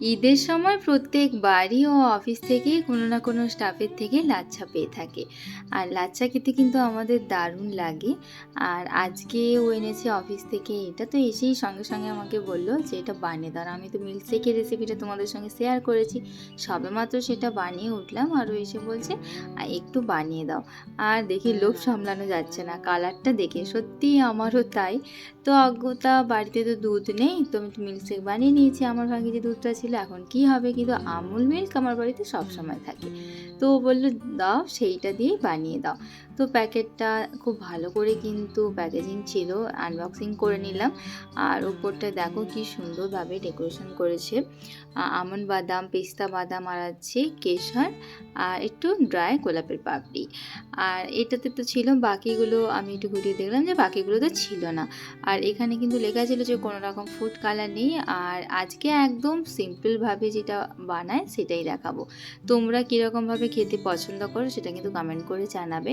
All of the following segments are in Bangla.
ঈদের সময় প্রত্যেক বাড়ি ও অফিস থেকেই কোনো না কোনো স্টাফের থেকে লাচ্ছা পেয়ে থাকে। আর লাচ্ছা খেতে কিন্তু আমাদের দারুণ লাগে। আর আজকে ও এনেছে অফিস থেকে, এটা তো এসেই সঙ্গে সঙ্গে আমাকে বললো যে এটা বানিয়ে দাও। আর আমি তো মিল্কশেকের রেসিপিটা তোমাদের সঙ্গে শেয়ার করেছি, সবেমাত্র সেটা বানিয়ে উঠলাম আর ও এসে বলছে একটু বানিয়ে দাও। আর দেখি লোভ সামলানো যাচ্ছে না, কালারটা দেখে সত্যিই আমারও তাই। তো অজ্ঞতা বাড়িতে তো দুধ নেই, তো আমি একটু মিল্কশেক বানিয়ে নিয়েছি, আমার ভাগ্যে যে দুধটা ছিল। এখন কি হবে, কিন্তু আমুল মিল্ক আমার বাড়িতে সব সময় থাকে। তো ও বললো দাও, সেইটা দিয়েই বানিয়ে দাও। তো প্যাকেটটা খুব ভালো করে কিন্তু প্যাকেজিং ছিল, আনবক্সিং করে নিলাম। আর উপরটা দেখো কি সুন্দরভাবে ডেকোরেশন করেছে, আমন্ড বাদাম, পেস্তা বাদাম, আর আছে কেশর, আর একটু ড্রাই গোলাপের পাপড়ি। আর এটাতে তো ছিল, বাকিগুলো আমি একটু ঘুরিয়ে দেখলাম যে বাকিগুলো তো ছিল না। আর এখানে কিন্তু লেখা ছিল যে কোনো রকম ফুড কালার নেই। আর আজকে একদম সিম্পলভাবে যেটা বানায় সেটাই দেখাবো। তোমরা কীরকমভাবে খেতে পছন্দ করো সেটা কিন্তু কমেন্ট করে জানাবে।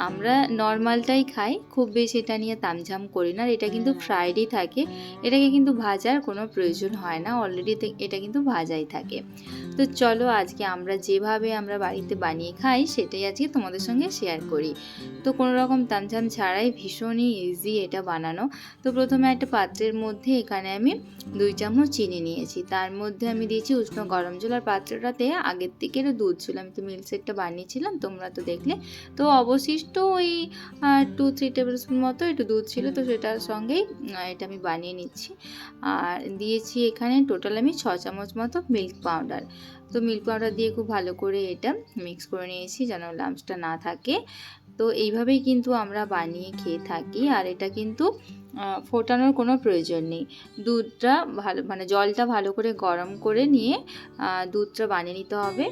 আমরা নর্মালটাই খাই, খুব বেশি এটা নিয়ে তামঝাম করি না। আর এটা কিন্তু ফ্রাইডই থাকে, এটাকে কিন্তু ভাজার কোনো প্রয়োজন হয় না, অলরেডি এটা কিন্তু ভাজাই থাকে। তো চলো আজকে আমরা বাড়িতে বানিয়ে খাই সেটাই আজকে তোমাদের সঙ্গে শেয়ার করি। তো কোনো রকম তামঝাম ছাড়াই ভীষণই ইজি এটা বানানো। তো প্রথমে একটা পাত্রের মধ্যে এখানে আমি 2 চামচ চিনি নিয়েছি, তার মধ্যে আমি দিয়েছি উষ্ণ গরম জল। আর পাত্রটাতে আগের থেকে দুধ ছিল, আমি তো মিল্কশেকটা বানিয়েছিলাম, তোমরা তো দেখলে। তো অবশিষ্ট ওই 2-3 টেবিল স্পুন মতো একটু দুধ ছিল, তো সেটার সঙ্গেই এটা আমি বানিয়ে নিচ্ছি। আর দিয়েছি এখানে টোটাল আমি 6 চামচ মতো মিল্ক পাউডার। তো মিল্ক পাউডার দিয়ে খুব ভালো করে এটা মিক্স করে নিয়েছি যেন লাম্পসটা না থাকে। তো এইভাবেই কিন্তু আমরা বানিয়ে খেয়ে থাকি। আর এটা কিন্তু ফোটানোর কোনো প্রয়োজন নেই। দুধটা জলটা ভালো করে গরম করে নিয়ে দুধটা বানিয়ে নিতে হবে।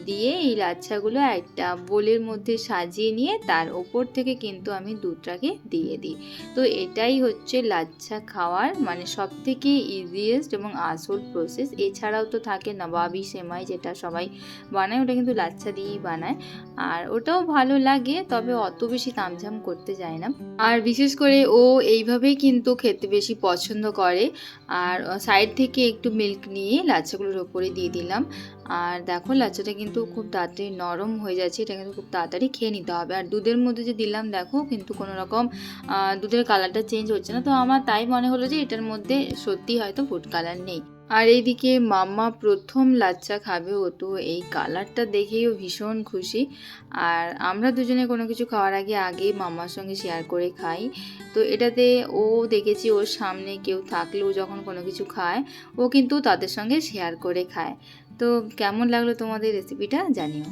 দিয়ে এই লাচ্ছাগুলো একটা বোলের মধ্যে সাজিয়ে নিয়ে তার ওপর থেকে কিন্তু আমি দুধটাকে দিয়ে দিই। তো এটাই হচ্ছে লাচ্ছা খাওয়ার সবথেকে ইজিয়েস্ট এবং আসল প্রসেস। এছাড়াও তো থাকে নবাবি সেমাই, যেটা সবাই বানায়, ওটা কিন্তু লাচ্ছা দিয়েই বানায়। আর ওটাও ভালো লাগে, তবে অত বেশি তামঝাম করতে যায় না। আর বিশেষ করে ও এইভাবেই কিন্তু খেতে বেশি পছন্দ করে। আর সাইড থেকে একটু মিল্ক নিয়ে লাচ্ছাগুলোর ওপরে দিয়ে দিলাম। আর দেখো লাচ্ছাটা কিন্তু খুব তাড়াতাড়ি নরম হয়ে যাচ্ছে, এটা কিন্তু খুব তাড়াতাড়ি খেয়ে নিতে হবে। আর দুধের মধ্যে যে দিলাম দেখো কিন্তু কোনো রকম দুধের কালারটা চেঞ্জ হচ্ছে না। তো আমার তাই মনে হলো যে এটার মধ্যে সত্যি হয়তো ফুড কালার নেই। আর এইদিকে মাম্মা প্রথম লাচ্চা খাবে, ও তো এই কালারটা দেখেই ও ভীষণ খুশি। আর আমরা দুজনে কোনো কিছু খাওয়ার আগে মাম্মার সঙ্গে শেয়ার করে খাই। তো এটাতে ও দেখেছি ওর সামনে কেউ থাকলেও যখন কোনো কিছু খায়, ও কিন্তু তাদের সঙ্গে শেয়ার করে খায়। তো কেমন লাগলো তোমাদের রেসিপিটা জানিও।